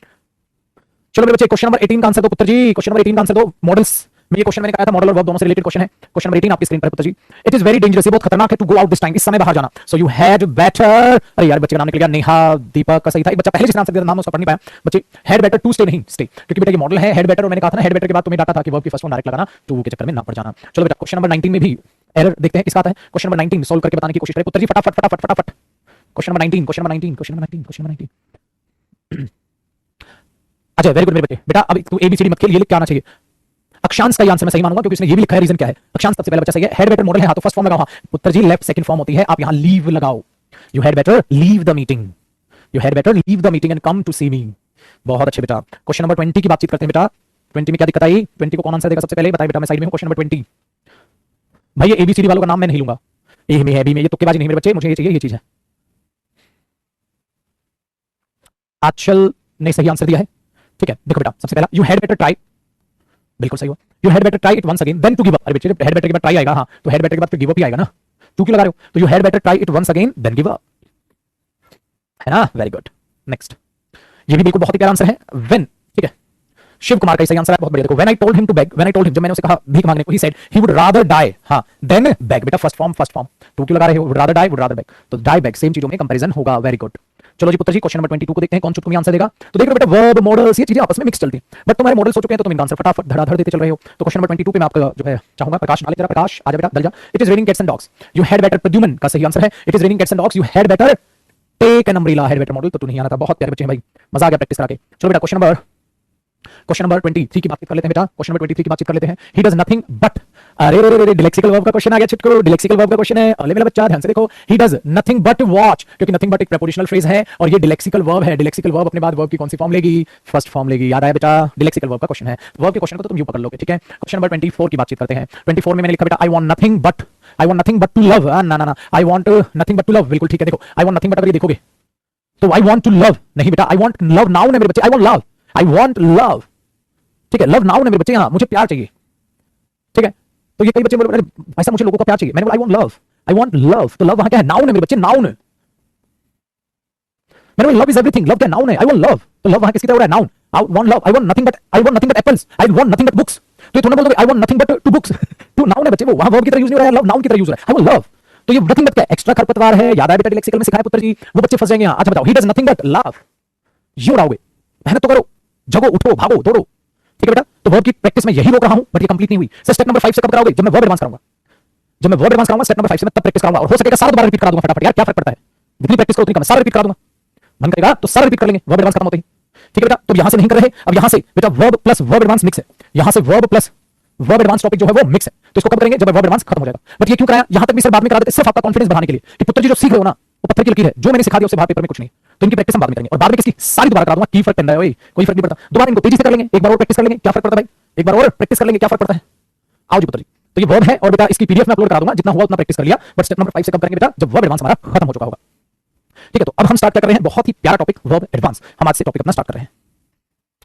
चलो मेरे बच्चे, क्वेश्चन नंबर 18 का आंसर दो पुत्र जी। क्वेश्चन नंबर 18 का आंसर दो। मॉडल्स में ये क्वेश्चन मैंने कहा था, मॉडल और वर्ब दोनों से रिलेटेड क्वेश्चन है। क्वेश्चन नंबर 18 आपकी स्क्रीन पर है पुत्र जी। इट इज वेरी डेंजरस, ये बहुत खतरनाक है, to go out this time, इस समय बाहर जाना। सो यू हैड बेटर, अरे यार बच्चे का नाम निकल गया, नेहा, दीपक का सही था। एक बच्चा पहले जिसने आंसर दिया नाम उसका पढ़ नहीं पाया बच्चे। हैड बेटर टू स्टे नहीं स्टे, क्योंकि बेटा ये मॉडल है हैड बेटर, और मैंने कहा था ना हैड बेटर के बाद तुम्हें डाटा था कि वर्ब की फर्स्ट फॉर्म डायरेक्ट लगाना, टू के चक्कर में ना पड़ जाना। चलो बेटा, क्वेश्चन नंबर 19 में भी एरर देखते हैं किसका आता है। क्वेश्चन नंबर 19 सोल्व करके बताने की कोशिश करें पुत्र जी, फटाफट फटाफट फटाफट। Question number 19, question number 19, question number 19, question number 19। अच्छा, वेरी गुड मेरे बेटे। बेटा अब तू एबीसीडी मत खेल, ये लिख के आना चाहिए। अक्षांश का आंसर मैं सही मानूंगा क्योंकि उसने ये भी लिखा है। रीजन क्या है? अक्षांश सबसे पहले बच्चा सही है। हेड बेटर मॉडल है, हाँ, तो फर्स्ट फॉर्म लगाओ। हाँ पुत्र जी, लेफ्ट सेकंड फॉर्म होती है, आप यहां लीव लगाओ। You had better leave the meeting, you had better leave the meeting and come to see me. बहुत अच्छे बेटा। क्वेश्चन नंबर 20 की बातचीत करते हैं बेटा। 20 में क्या दिक्कत आई? 20 को कौन आंसर देगा सबसे पहले? बताइए बेटा, मैं साइड में हूं। क्वेश्चन नंबर 20 भाई, ये एबीसीडी वालों का नाम मैं नहीं लूंगा, ए में है, बी में, ये तुक्केबाजी नहीं मेरे बच्चे, मुझे ये चाहिए, ये चीज है। आचल ने सही आंसर दिया है, ठीक है। देखो बेटा, सबसे पहला यू हैड बेटर ट्राई, बिल्कुल सही हुआ। You had better try it once again then to give up. अरे बेटे, जब हैड बेटर के बाद ट्राई आएगा, हाँ, तो हैड बेटर के बाद फिर गिव अप ही आएगा ना, टू क्यों लगा रहे हो? तो you had better try it once again then give up, है ना? Very good. नेक्स्ट, ये भी बिल्कुल बहुत ही प्यारा आंसर है, व्हेन, ठीक है। शिव कुमार का सही आंसर है, बहुत बढ़िया। देखो, when I told him to beg, when I told him, जब मैंने उसे कहा भीख मांगने को, he said he would rather die, हाँ, देन बेग। बेटा first form, first form, to क्यों लगा रहे हो? Would rather die, would rather beg, तो डाई बेग सेम चीजों में कंपैरिजन होगा। Very good. चलो जी पुत्र जी, क्वेश्चन नंबर 22 को देखते हैं कौन चुटकुमी आंसर देगा। तो देख लो बेटा, वर्ब मॉडल्स ये चीजें आपस में मिक्स चलती हैं, बट तुम्हारे मॉडल्स हो चुके हैं तो तुम इनका आंसर फटाफट धड़ाधड़ देते चल रहे हो। तो क्वेश्चन नंबर 22 पे मैं आपका जो है चाहूंगा प्रकाश डाले, जरा प्रकाश आ जा बेटा, डल जा। It is raining cats and dogs, you had better, Pradyumn का सही आंसर है। It is raining cats and dogs, you had better take an umbrella. Had better model तो तू नहीं आना था, बहुत प्यारे बच्चे हैं भाई, मजा आ गया प्रैक्टिस करा के। चलो बेटा, क्वेश्चन नंबर 23 की बात कर लेते हैं बेटा। क्वेश्चन नंबर 23 की बात कर लेते हैं। ही डज नथिंग बट, अरे रे रे, डिलेक्सिकल वर्ब का क्वेश्चन आ गया छिटको, डिलेक्सिकल वर्ब का क्वेश्चन है। अरे मेरा बच्चा ध्यान से देखो, he does nothing but watch, क्योंकि नथिंग बट एक प्रेपोजिशनल फ्रेज है और ये डिलेक्सिकल वर्ब है। डिलेक्सिकल वर्ब अपने बाद वर्ब की कौन सी फॉर्म लेगी? फर्स्ट फॉर्म लेगी। याद आया बेटा, डिलेक्सिकल वर्ब का क्वेश्चन है। वर्ब के क्वेश्चन को तो तुम यूं पकड़ लोगे, ठीक है। क्वेश्चन नंबर 24 की बातचीत करते हैं। 24 में मैंने लिखा बेटा, I want nothing but, I want nothing but to love. ना ना ना, I want nothing but to love, बिल्कुल ठीक है। देखो, आई वांट नथिंग बट, अगर ये देखोगे तो आई वांट टू लव नहीं बेटा, आई वांट लव नाउन है मेरे बच्चे, I want love, I want love, ठीक है, लव नाउन है मेरे बच्चे, हाँ मुझे प्यार चाहिए, ठीक है। तो ये कई बच्चे बोले भाई साहब मुझे लोगों का प्यार चाहिए, मैंने बोला आई want love, I want love, तो लव वहां क्या है, नाउन है मेरे बच्चे, नाउन है। मैंने बोला लव इज एवरीथिंग, लव क्या नाउन है, आई वॉन्ट लव, तो लव वहां किसकी तरह हो रहा है, noun. I want love, I want nothing but apples, I want nothing but books, तो ये थोड़ा बोल दो I want nothing but to books, to noun है बच्चे, वो वहां वर्ब की तरह यूज नहीं हो रहा है, लव नाउन की तरह यूज हो रहा है, आई वॉन्ट लव। तो ये नथिंग बट क्या एक्स्ट्रा खरपतवार है, याद है बेटा लेक्सिकल में सिखाया पुत्र जी, वो बच्चे फंस जाएंगे। अच्छा बताओ, he does nothing but love, ये उड़ाओगे, मेहनत तो करो, जगो उठो भागो दौड़ो, ठीक है बेटा। तो वर्ब की प्रैक्टिस में यही रोक रहा हूं, बट ये कंप्लीट नहीं हुई। सर स्टेप नंबर 5 से कब कराओगे, जब मैं वर्ब एडवांस कराऊंगा, जब मैं वर्ब एडवांस कराऊंगा स्टेप नंबर 5 से मैं तब प्रैक्टिस कराऊंगा, और हो सकेगा सारा दोबारा रिपीट करा दूंगा फटाफट, यार क्या फर्क पड़ता है, जितनी प्रैक्टिस करो उतनी कम, सारा रिपीट करा दूंगा, मन करेगा तो सारा रिपीट कर लेंगे वर्ब एडवांस खत्म होते ही, ठीक है बेटा। तो यहां से नहीं कर रहे, अब यहां से बेटा verb plus verb advance mix है, यहां से verb plus verb advance topic जो है वो मिक्स है, तो इसको कब करेंगे, जब वर्ब एडवांस खत्म हो जाएगा। बट ये क्यों कराया, यहां तक भी सर बाद में करा देते, सिर्फ आपका कॉन्फिडेंस बढ़ाने के लिए कि पुत्र जी जो सीख रहे हो ना वो पत्थर की लकीर है, जो मैंने सिखा दिया उससे बाहर पेपर में कुछ नहीं, तो इनकी प्रैक्टिस हम बाद में करेंगे, और बाद में किसकी सारी दोबारा करा दूंगा, की फर्क पड़ता है भाई, कोई फर्क नहीं पड़ता, दोबारा इनको तेजी से कर लेंगे, एक बार और प्रैक्टिस कर लेंगे, क्या फर्क पड़ता है भाई, एक बार और प्रैक्टिस कर लेंगे, क्या फर्क पड़ता है। आओ जी पुत्र जी, तो ये वर्ब है और बेटा इसकी पीडीएफ में अपलोड करा दूंगा, जितना हुआ उतना प्रैक्टिस कर लिया, बट स्टेप नंबर 5 से कब करेंगे बेटा, जब वर्ब एडवांस हमारा खत्म हो चुका होगा, ठीक है। तो अब हम स्टार्ट कर रहे हैं बहुत ही प्यारा टॉपिक वर्ब एडवांस, हम आज से टॉपिक अपना स्टार्ट कर रहे हैं,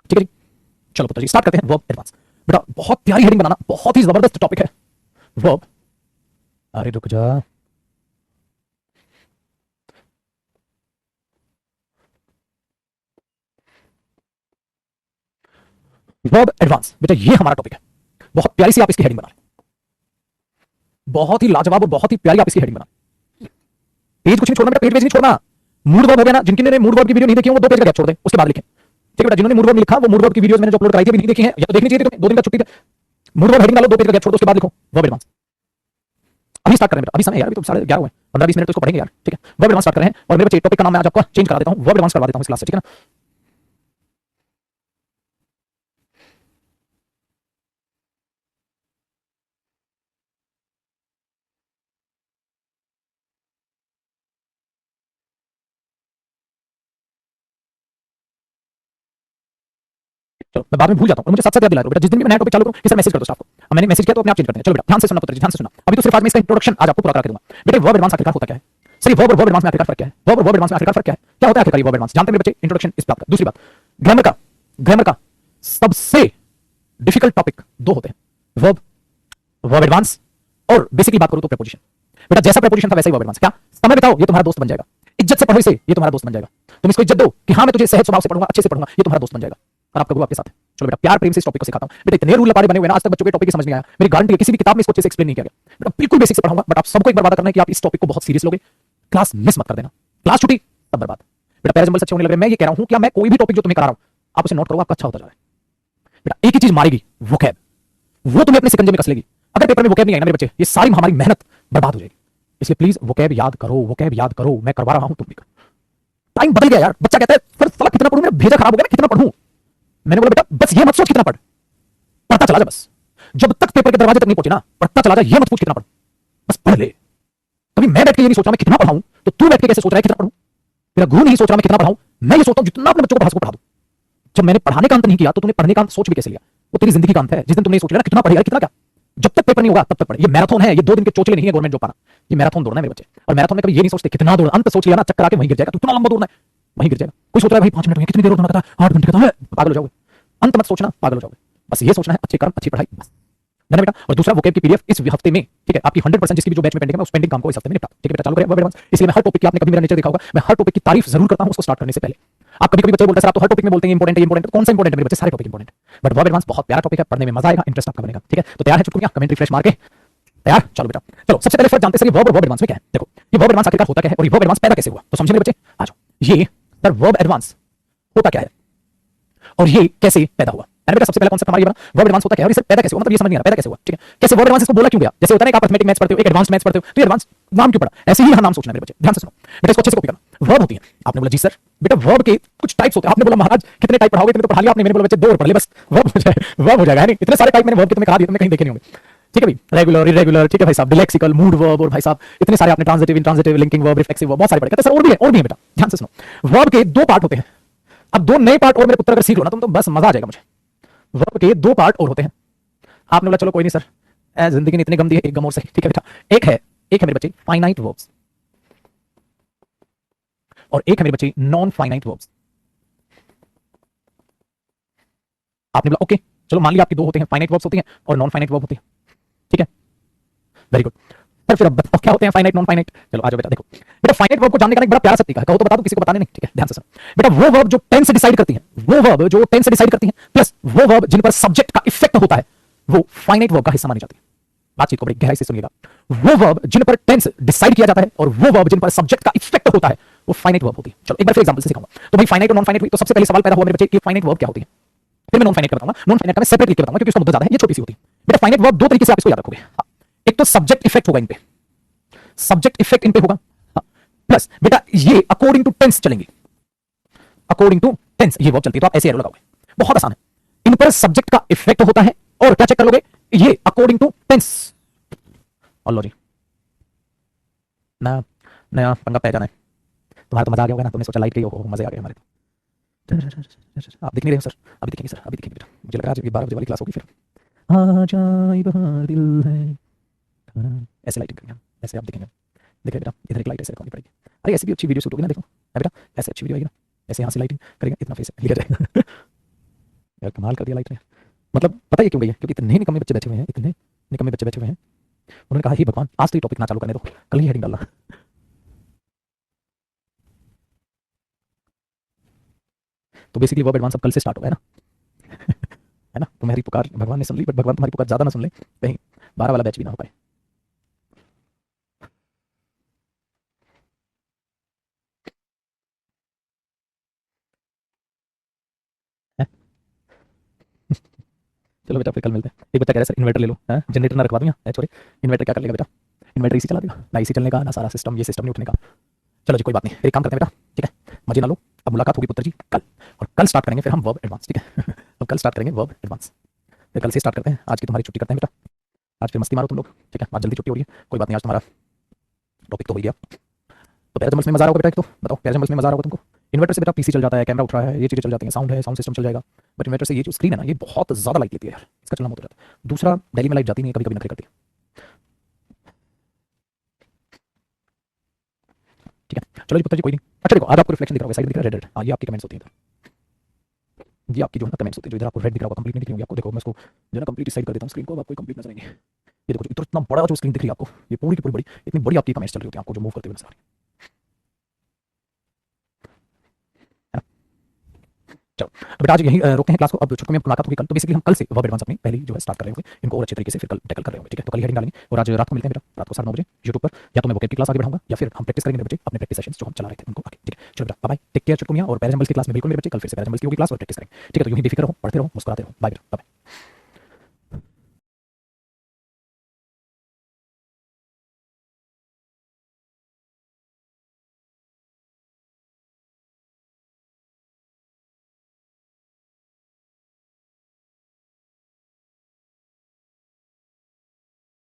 ठीक है जी। चलो पुत्र जी स्टार्ट करते हैं वर्ब एडवांस। बेटा बहुत प्यारी हेडिंग बनाना, बहुत ही जबरदस्त टॉपिक है वर्ब, अरे रुक जा, वर्ब एडवांस बेटा ये हमारा टॉपिक है, बहुत प्यारी सी आप इसकी हेडिंग बना, बहुत ही लाजवाब और बहुत ही प्यारी आप इसकी हेडिंग बना, पेज कुछ नहीं छोड़ना बेटा, पेज नहीं छोड़ना, मूड वर्ब हो गया ना, जिनके मूड वर्ब की वीडियो नहीं देखी वो 2 पेज का गैप छोड़ दें, उसके बाद लिखें, ठीक है बेटा। जिन्होंने मूड वर्ब लिखा वो मूड वर्ब की वीडियोस मैंने जो अपलोड कराई थी अभी नहीं देखी है, या तो देखनी चाहिए थी तुम्हें, 2 दिन का छुट्टी पे मूड वर्ब हेडिंग डालो, 2 पेज का गैप छोड़ दो, उसके बाद लिखो वर्ब एडवांस। अभी स्टार्ट करें बेटा, अभी समय यार, अभी तो 11:30 हुए, 15-20 मिनट तो इसको पढ़ेंगे यार, ठीक है। वर्ब एडवांस स्टार्ट करें, और मेरे बच्चे टॉपिक का नाम मैं आज आपको चेंज करा देता हूं, वर्ब एडवांस करवा देता हूं इस क्लास से, ठीक है ना। चलो मैं बाद में भूल जाता हूं, मुझे साथ साथ याद दिला दो बेटा, जिस दिन भी मैं नया टॉपिक चालू करूं कि सर मैसेज कर दो स्टाफ को, अब मैंने मैसेज किया तो अपने आप चेंज करते हैं। चलो बेटा ध्यान से सुनना पुत्र जी, ध्यान से सुनना, अभी तो सिर्फ आज मैं इसका इंट्रोडक्शन आज आपको पूरा करा के दूंगा। बेटा वर्ब एडवांस आखिरकार होता क्या है, सर वर्ब और वर्ब एडवांस में आखिरकार फर्क क्या है, वर्ब और वर्ब एडवांस में आखिरकार फर्क क्या है, क्या होता है आखिरकार वर्ब एडवांस, जानते हैं मेरे बच्चे, इंट्रोडक्शन इस बात का। दूसरी बात, ग्रामर का सबसे डिफिकल्ट टॉपिक 2 होते हैं, वर्ब, वर्ब एडवांस, और बेसिकली बात करूं तो प्रीपोजिशन। बेटा जैसा प्रीपोजिशन था वैसा ही वर्ब एडवांस, क्या समय बिताओ ये तुम्हारा दोस्त बन जाएगा, इज्जत से पढ़ो इसे ये तुम्हारा दोस्त बन जाएगा, तुम इसको इज्जत दो कि हां मैं तुझे सहज स्वभाव से पढ़ूंगा, अच्छे से पढ़ूंगा, ये तुम्हारा दोस्त बन जाएगा, और आपका गुरु आपके साथ है। चलो बेटा प्यार प्रेम से इस टॉपिक को सिखाता हूं बेटा, इतने रूल लपाड़े बने हुए ना आज तक बच्चों के टॉपिक समझ नहीं आया, मेरी गारंटी है किसी भी किताब में इसको अच्छे से एक्सप्लेन नहीं किया गया बेटा, बिल्कुल बेसिक से पढ़ाऊंगा, बट आप सबको एक बार वादा करना है कि आप इस टॉपिक को बहुत सीरियस लोगे, क्लास मिस मत कर देना, क्लास छुट्टी तब बर्बाद बेटा, पैरा जंबल सच्चे होने लग रहे हैं। मैं ये कह रहा हूं कि मैं कोई भी टॉपिक जो तुम्हें करा रहा हूं आप उसे नोट करो, आपका अच्छा होता जा रहा है बेटा। एक ही चीज मारेगी वोकैब, वो तुम्हें अपने सिकंजे में कस लेगी, अगर पेपर में वोकैब नहीं आएगा ना मेरे बच्चे ये सारी हमारी मेहनत बर्बाद हो जाएगी, इसलिए प्लीज वोकैब याद करो, वोकैब याद करो, मैं करवा रहा हूं तुम भी करो। टाइम बदल गया यार, बच्चा कहता है सर साला कितना पढ़ूं, मेरा भेजा खराब हो गया, कितना पढ़ूं, मैंने बोला बेटा बस ये मत सोच कितना पढ़, पढ़ता चला जा, बस जब तक पेपर के दरवाजे तक नहीं पहुंचे ना पढ़ता चला जा, ये मत पूछ कितना पढ़, बस पढ़ ले। कभी मैं बैठ के ये नहीं सोच रहा मैं कितना पढ़ाऊं, तो तू बैठ के कैसे सोच रहा है कितना पढ़ूं, मेरा गुरु नहीं सोच रहा मैं कितना पढ़ाऊं, मैं ये सोचता हूं जितना अपने बच्चों को पढ़ा सकूं पढ़ा दूं। जब मैंने पढ़ाने का अंत नहीं किया तो तूने पढ़ने का अंत सोच भी कैसे लिया, वो तेरी जिंदगी का अंत है, जिस दिन तुमने सोच लिया ना कितना पढ़ेगा कितना क्या, जब तक पेपर नहीं होगा तब तक पढ़े, ये मैराथन है, ये 2 दिन के चोचले नहीं है गवर्नमेंट जॉब पाना, ये मैराथन दौड़ना है मेरे बच्चे, और मैराथन में कभी ये नहीं सोचते कितना दौड़ना, अंत सोच लिया ना चक्कर आके वहीं गिर जाएगा, तू इतना लंबा दौड़ना है वहीं गिर जाएगा। कोई सोच रहा है भाई 5 मिनट में कितनी देर दौड़ना था, 8 घंटे का था, पागल हो जाओगे, अंत मत सोचना पागल हो जाओगे, बस ये सोचना है अच्छे कर्म अच्छी पढ़ाई बस, है ना बेटा। और दूसरा वोकैब की पीडीएफ इस हफ्ते में, ठीक है, आपकी 100% जिसकी भी जो बैच में पेंडिंग है उस पेंडिंग काम को इस हफ्ते में निपटा, ठीक है बेटा। चालू करें वर्ब एडवांस, इसलिए मैं हर टॉपिक की, आपने कभी मेरा नेचर देखा होगा, मैं हर टॉपिक की तारीफ जरूर करता हूं उसको स्टार्ट करने से पहले। आप कभी कभी बच्चे बोलते हैं सर आप तो हर टॉपिक में बोलते हैं इंपॉर्टेंट है इंपॉर्टेंट, कौन सा इंपॉर्टेंट है मेरे बच्चे, सारे topic important, but verb advance बहुत प्यारा टॉपिक है, पढ़ने में मजा आएगा, इंटरेस्ट आपका बनेगा, ठीक है। तो तैयार है चुटकुलियां, कमेंट रिफ्रेश मार के तैयार, चलो बेटा। चलो सबसे पहले फर्क जानते हैं वर्ब और वर्ब एडवांस में क्या है। देखो ये वर्ब एडवांस आखिरकार होता क्या है और ये वर्ब एडवांस पैदा कैसे हुआ, तो समझे मेरे बच्चे, आ जाओ। ये सर वर्ब एडवांस होता क्या है और ये कैसे पैदा हुआ, बेटा सबसे पहला कॉन्सेप्ट हमारा ये बना, वर्ब एडवांस होता क्या है और इसे पैदा कैसे हुआ, मतलब ये समझ नहीं आ रहा पैदा कैसे हुआ, ठीक है। कैसे वर्ब एडवांस इसको बोला क्यों गया, जैसे होता है ना आप मैथमेटिक्स मैथ्स पढ़ते हो, एक एडवांस मैथ्स पढ़ते हो तो एडवांस नाम क्यों पड़ा, ऐसे ही नाम सोचना मेरे बच्चे, ध्यान से सुनो बेटा, इसको अच्छे से कॉपी करना। वर्ब होती है, आपने बोला जी सर, बेटा वर्ब के कुछ टाइप्स होते हैं, आपने बोला महाराज कितने टाइप पढ़ाओगे, तुमने तो पढ़ा लिया आपने, मैंने बोला बच्चे 2 और पढ़ ले बस, वर्ब हो जाएगा, वर्ब हो जाएगा, इतने सारे टाइप मैंने वर्ब के तुम्हें करा दिए, तुमने कहीं देखे नहीं होंगे, ठीक है भाई। रेगुलर इरेगुलर, ठीक है भाई साहब, लेक्सिकल, मूड वर्ब, और भाई साहब इतने सारे आपने transitive intransitive linking verb reflexive verb बहुत सारे पढ़े, सर और भी है बेटा, ध्यान से सुनो। वर्ब के 2 पार्ट होते हैं, अब 2 नए पार्ट और मेरे पुत्र अगर सीख लो ना तुम तो बस मजा आ जाएगा मुझे। वर्ब के 2 पार्ट और होते हैं, आपने बोला चलो कोई नहीं सर जिंदगी ने इतनी गम दी है, एक गम और सही, ठीक है बेटा। एक है मेरे बच्चे फाइनाइट वर्ब्स और एक है मेरे बच्चे नॉन फाइनाइट वर्ब्स। आपने बोला ओके, चलो मान लिया आपके दो होते हैं, फाइनाइट वर्ब्स होती हैं और नॉन फाइनाइट वर्ब होती है, ठीक है, वेरी गुड। पर फिर अब बताओ क्या होते हैं फाइनाइट नॉन फाइनाइट। चलो आ जाओ बेटा, देखो बेटा फाइनाइट वर्ब को जानने का एक बड़ा प्यारा सा तरीका है, कहो तो बता दो, किसी को बताने नहीं, ठीक है, ध्यान से सुनो बेटा। वो वर्ब जो टेंस डिसाइड करती है, वो वर्ब जो टेंस डिसाइड करती है, प्लस वो वर्ब जिन पर सब्जेक्ट का इफेक्ट होता है, वो फाइनाइट वर्ब का हिस्सा मानी जाती है। बातचीत को बड़ी गहराई से सुनिएगा। वो वर्ब जिन पर टेंस डिसाइड किया जाता है और वो वर्ब जिन पर सब्जेक्ट का इफेक्ट होता है, वो फाइनाइट वर्ब होती है। चलो एक बार फिर एग्जांपल से सिखाऊंगा। तो भाई फाइनाइट और नॉन फाइनाइट हुई, तो सबसे पहले सवाल पैदा हुआ मेरे बच्चे कि फाइनाइट वर्ब क्या होती है। फिर मैं नॉन फाइनाइट का बताऊंगा, नॉन फाइनाइट का मैं सेपरेट लिख के बताऊंगा क्योंकि उसका मुद्दा ज्यादा है, ये छोटी सी होती है। बेटा फाइनाइट वर्ब दो तरीके से आप इसको याद रखोगे। हाँ, एक तो सब्जेक्ट इफेक्ट होगा इन पे, सब्जेक्ट इफेक्ट इन पे होगा, प्लस बेटा ये अकॉर्डिंग टू टेंस चलेंगे, अकॉर्डिंग टू टेंस ये वर्ब चलती है, तो आप ऐसे एरो लगाओगे, बहुत आसान है। इन पर सब्जेक्ट का इफेक्ट होता है और क्या चेक कर लोगे, ये अकॉर्डिंग टू टेंस। और लो जी, नया नया पंगा पै जाना है तुम्हारा, तो मजा आ गया होगा ना, तुमने सोचा लाइट गई हो, मजे आ गए हमारे तो। आप दिख नहीं रहे हो सर, अभी दिखेंगे सर, अभी दिखेंगे बेटा, मुझे लग रहा है आज 12 बजे वाली क्लास होगी फिर। अजाइब हाल दिल है, ऐसे लाइटिंग करेंगे हम, ऐसे आप दिखेंगे, देख रहे बेटा, इधर एक लाइट ऐसे रखनी पड़ेगी। अरे ऐसी भी अच्छी वीडियो शूट होगी ना, देखो है बेटा, ऐसे अच्छी वीडियो आएगी ना, ऐसे यहाँ से लाइटिंग करेंगे, इतना फेस लिखा जाएगा। यार कमाल कर दिया लाइट ने, मतलब पता है क्यों भैया, क्योंकि इतने निकम्मे बच्चे बैठे हुए हैं, इतने निकम्मे बच्चे बैठे हुए हैं, उन्होंने कहा हे भगवान आज तो ये टॉपिक ना चालू करने दो, कल ही हेडिंग डालना। तो बेसिकली वर्ब एडवांस अब कल से स्टार्ट होगा, है ना। है ना, तुम्हारी पुकार भगवान ने सुन ली, बट भगवान तुम्हारी पुकार ज्यादा ना सुन ले, कहीं 12 वाला बैच भी ना हो पाए। हैं? चलो बेटा फिर कल मिलते हैं। एक बच्चा कह रहा है सर इन्वर्टर ले लो, जनरेटर ना रखवा दूँ यहाँ, छोड़े इन्वर्टर क्या कर लेगा बेटा, इन्वर्टर इसी चला देगा ना, इसी चलने का ना सारा सिस्टम, ये सिस्टम नहीं उठने का। चलो जी कोई बात नहीं, फिर एक काम करते हैं बेटा, ठीक है, मजे ना लो, अब मुलाकात होगी पुत्र जी कल, और कल स्टार्ट करेंगे फिर हम वर्ब एडवांस, ठीक है। अब कल स्टार्ट करेंगे वर्ब एडवांस, फिर कल से स्टार्ट करते हैं, आज की तुम्हारी छुट्टी करते हैं बेटा, आज फिर मस्ती मारो तुम लोग, ठीक है, आज जल्दी छुट्टी हो रही है, कोई बात नहीं, आज तुम्हारा टॉपिक तो हो गया। तो पैराजम्बल्स में मजा आ रहा होगा बेटा, एक तो बताओ पैराजम्बल्स में मजा आ रहा होगा तुमको। इन्वर्टर से बेटा पीसी चल जाता है, कैमरा उठ रहा है, ये चीज़ें चल जाती हैं, साउंड है, साउंड सिस्टम चल जाएगा, बट इन्वर्टर से ये जो स्क्रीन है ना, ये बहुत ज़्यादा लाइट लेती है यार, इसका चलना बहुत हो जाता है। दूसरा दिल्ली में लाइट जाती नहीं है, कभी कभी नखरे करती है, ठीक है। चलो जी पुत्र जी कोई नहीं, अच्छा देखो आज आपको रिफ्लेक्शन दिख रहा होगा, साइड दिख रहा है रेड रेड, हाँ ये आपकी कमेंट्स होती है, ये आपकी जो है ना कमेंट्स होती है, जो इधर आपको रेड दिख रहा होगा, कंप्लीट नहीं दिख रही होगी आपको, देखो मैं इसको जो है ना कंप्लीट साइड कर देता हूँ स्क्रीन को, अब आपको कंप्लीट नजर आएंगे। ये देखो जो इतना बड़ा जो स्क्रीन दिख रही है आपको, ये पूरी की पूरी बड़ी, इतनी बड़ी आपकी कमेंट्स चल रही होती है आपको, जो मूव करते हुए नजर आ रही है। चलो तो बेटा आज यहीं रोकते हैं क्लास को, अब छुट्टी में मुलाकात होगी कल, तो बेसिकली हम कल से वर्ब एडवांस अपनी पहली जो है स्टार्ट कर रहे होंगे, इनको और अच्छे तरीके से फिर कल टैकल कर रहे होंगे, ठीक है। तो कल हेडिंग डालेंगे और आज रात को मिलते हैं बेटा, रात को 9:30 बजे यूट्यूब पर, या तो मैं वोकेब की क्लास आगे बढ़ाऊंगा या फिर हम प्रैक्टिस करेंगे मेरे बच्चे अपने प्रैक्टिस सेशंस जो हम चला रहे थे उनको आगे, ठीक है। चलो बेटा बाय, टेक केयर चुटकुमियां, और पैराजम्बल्स की क्लास में बिल्कुल मेरे बच्चे कल फिर से पैराजम्बल्स की होगी क्लास, और प्रैक्टिस करेंगे, ठीक है। तो यूं ही बेफिक्र रहो, पढ़ते रहो, मुस्कुराते रहो, बाय बेटा बाय।